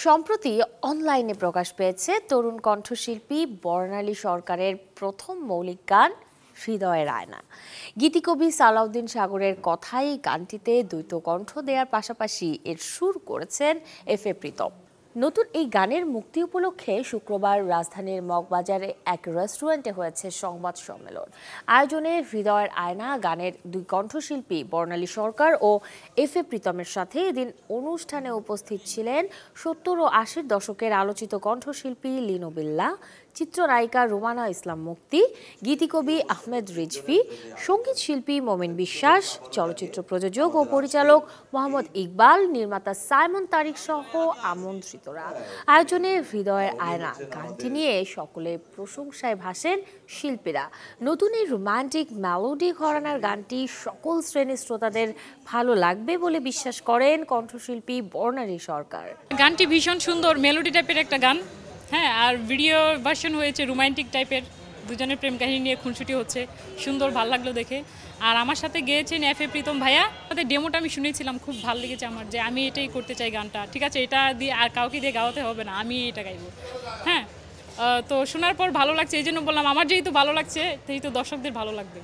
সম্প্রতি অনলাইনে প্রকাশ পেয়েছে তরুণ কণ্ঠশিল্পী বর্ণালী সরকারের প্রথম মৌলিক গান হৃদয়ের আয়না। গীতিকবি সালাউদ্দিন সাগরের কথাই গানটিতে দ্বৈত কণ্ঠ দেওয়ার পাশাপাশি এর সুর করেছেন এফ এ প্রীতম। নতুন এই গানের মুক্তি উপলক্ষে শুক্রবার রাজধানীর মগবাজারে এক রেস্টুরেন্টে হয়েছে সংবাদ সম্মেলন। আয়োজনে হৃদয়ের আয়না গানের দুই কণ্ঠশিল্পী বর্ণালী সরকার ও এফ এ প্রীতমের সাথে এদিন অনুষ্ঠানে উপস্থিত ছিলেন ৭০ ও ৮০ দশকের আলোচিত কণ্ঠশিল্পী লিনু বিল্লাহ, চিত্রনায়িকা রুমানা ইসলাম মুক্তি, গীতিকবি আহমেদ রিজভী, সঙ্গীত শিল্পী মোমিন বিশ্বাস, চলচ্চিত্র প্রযোজক ও পরিচালক মোহাম্মদ ইকবাল, নির্মাতা সাইমন তারিক সহ আমন্ত্রিতরা। আয়োজনে হৃদয়ের আয়না গানটি নিয়ে সকলে প্রশংসায় ভাসেন শিল্পীরা। নতুন এই রোমান্টিক মেলোডি ঘরানার গানটি সকল শ্রেণীর শ্রোতাদের ভালো লাগবে বলে বিশ্বাস করেন কণ্ঠশিল্পী বর্ণালী সরকার। গানটি ভীষণ সুন্দর মেলোডি টাইপের একটা গান, হ্যাঁ, আর ভিডিও ভার্সন হয়েছে রোমান্টিক টাইপের, দুজনের প্রেম কাহিনী নিয়ে খুনসুটি হচ্ছে, সুন্দর ভালো লাগলো দেখে। আর আমার সাথে গেয়েছেন এফ এ প্রীতম ভাইয়া। আমাদের ডেমোটা আমি শুনেছিলাম, খুব ভালো লেগেছে আমার, যে আমি এটাই করতে চাই গানটা। ঠিক আছে, এটা দিয়ে আর কাউকে দিয়ে গাওয়াতে হবে না, আমি এটা গাইবো। হ্যাঁ, তো শোনার পর ভালো লাগছে, এই জন্য বললাম আমার যেহেতু ভালো লাগছে সেহেতু দর্শকদের ভালো লাগবে।